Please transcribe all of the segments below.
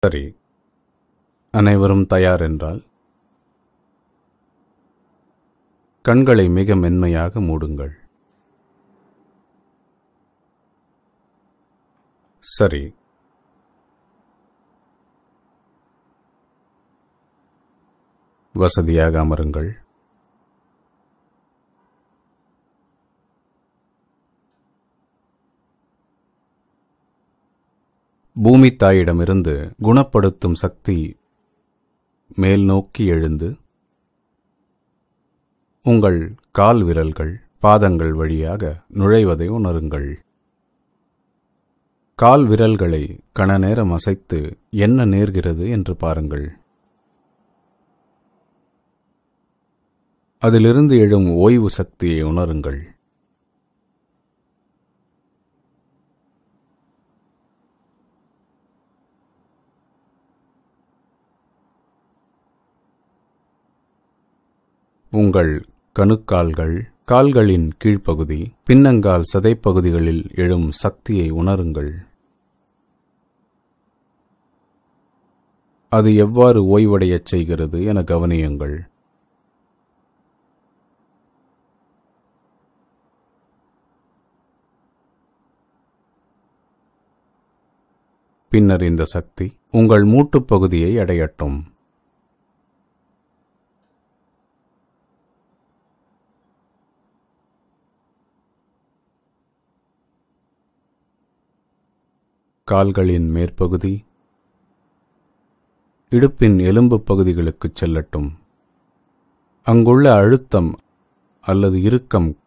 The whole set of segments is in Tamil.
சரி, அனைவரும் தயார் என்றால் கண்களை மிக மென்மையாக மூடுங்கள். சரி, வசதியாக அமருங்கள். பூமி தாயிடமிருந்து குணப்படுத்தும் சக்தி மேல் நோக்கி எழுந்து உங்கள் கால் விரல்கள் பாதங்கள் வழியாக நுழைவதை உணருங்கள். கால் விரல்களை கண நேரம் அசைத்து என்ன நேர்கிறது என்று பாருங்கள். அதிலிருந்து எழும் ஓய்வு சக்தியை உணருங்கள். உங்கள் கணுக்கால்கள், கால்களின் கீழ்ப்பகுதி, பின்னங்கால் சதைப்பகுதிகளில் எழும் சக்தியை உணருங்கள். அது எவ்வாறு ஓய்வடையச் செய்கிறது என கவனியுங்கள். பின்னர் இந்த சக்தி உங்கள் மூட்டுப் பகுதியை அடையட்டும். கால்களின் மேற்பகுதி, இடுப்பின் எலும்பு பகுதிகளுக்குச் செல்லட்டும். அங்குள்ள அழுத்தம் அல்லது இறுக்கம்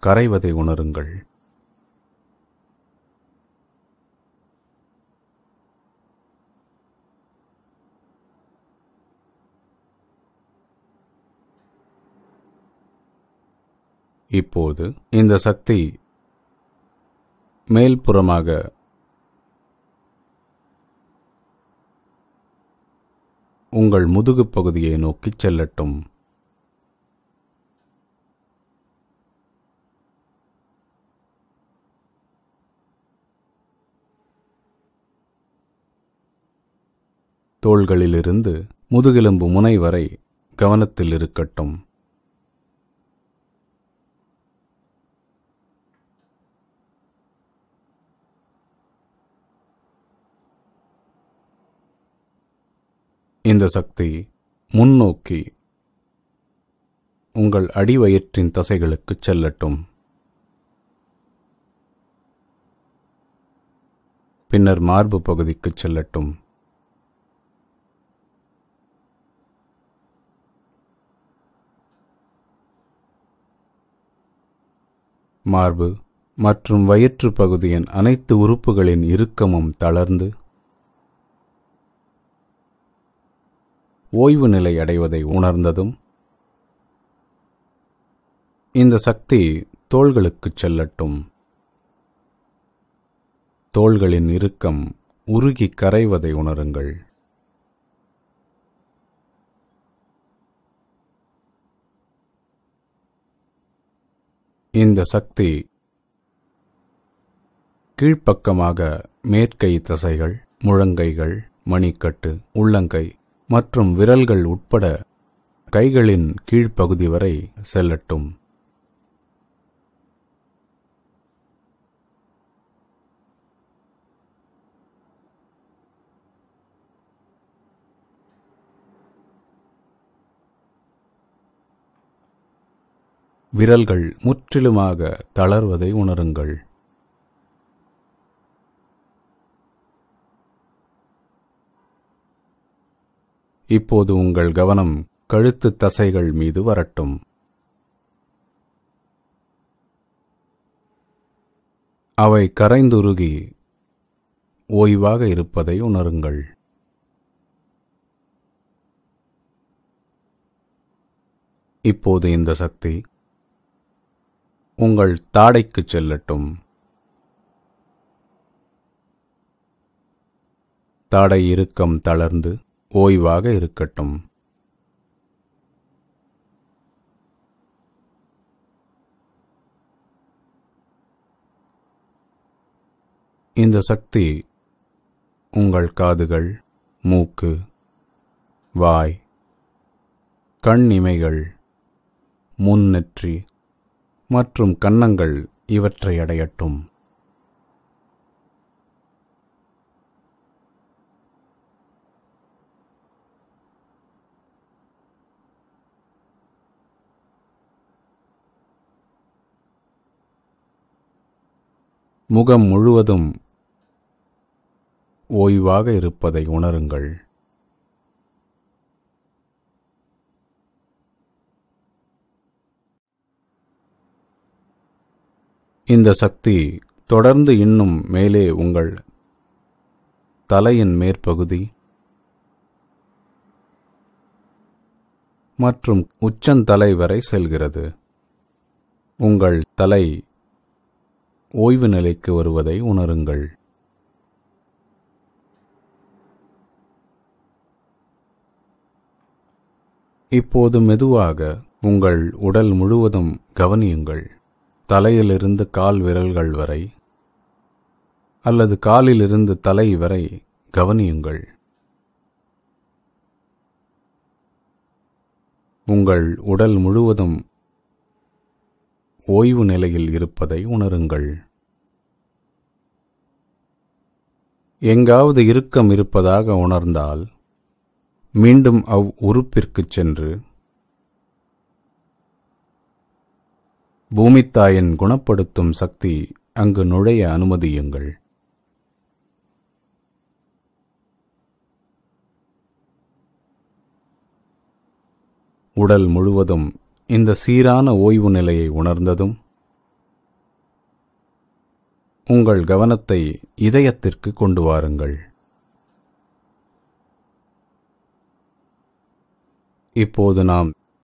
கரைவதை உணருங்கள். இப்போது இந்த சக்தி மேல்புறமாக உங்கள் முதுகுப் பகுதியை நோக்கிச் செல்லட்டும். தோள்களிலிருந்து முதுகெலும்பு முனை வரை கவனத்தில் இருக்கட்டும். இந்த சக்தி முன்னோக்கி உங்கள் அடிவயிற்றின் தசைகளுக்குச் செல்லட்டும். பின்னர் மார்பு பகுதிக்குச் செல்லட்டும். மார்பு மற்றும் வயிற்று பகுதியின் அனைத்து உறுப்புகளின் இறுக்கமும் தளர்ந்து ஓய்வு நிலை அடைவதை உணர்ந்ததும் இந்த சக்தி தோள்களுக்குச் செல்லட்டும். தோள்களின் இறுக்கம் உருகி கரைவதை உணருங்கள். இந்த சக்தி கீழ்ப்பக்கமாக மேற்கை தசைகள், முழங்கைகள், மணிக்கட்டு, உள்ளங்கை மற்றும் விரல்கள் உட்பட கைகளின் கீழ்ப்பகுதி வரை செல்லட்டும். விரல்கள் முற்றிலுமாக தளர்வதை உணருங்கள். இப்போது உங்கள் கவனம் கழுத்து தசைகள் மீது வரட்டும். அவை கரைந்துருகி ஓய்வாக இருப்பதை உணருங்கள். இப்போது இந்த சக்தி உங்கள் தாடைக்குச் செல்லட்டும். தாடை இறுக்கம் தளர்ந்து ஓய்வாக இருக்கட்டும். இந்த சக்தி உங்கள் காதுகள், மூக்கு, வாய், கண் இமைகள், முன்னெற்றி மற்றும் கன்னங்கள் இவற்றை அடையட்டும். முகம் முழுவதும் ஓய்வாக இருப்பதை உணருங்கள். இந்த சக்தி தொடர்ந்து இன்னும் மேலே உங்கள் தலையின் மேற்பகுதி மற்றும் உச்சந்தலை வரை செல்கிறது. உங்கள் தலை ஓய்வு நிலைக்கு வருவதை உணருங்கள். இப்போது மெதுவாக உங்கள் உடல் முழுவதும் கவனியுங்கள். தலையிலிருந்து கால் விரல்கள் வரை அல்லது காலிலிருந்து தலை வரை கவனியுங்கள். உங்கள் உடல் முழுவதும் ஓய்வு நிலையில் இருப்பதை உணருங்கள். எங்காவது இறுக்கம் இருப்பதாக உணர்ந்தால் மீண்டும் உறுப்பிற்குச் சென்று பூமித்தாயின் குணப்படுத்தும் சக்தி அங்கு நுழைய அனுமதியுங்கள். உடல் முழுவதும் இந்த சீரான ஓய்வு நிலையை உணர்ந்ததும் உங்கள் கவனத்தை இதயத்திற்கு கொண்டு வாருங்கள். இப்போது நாம்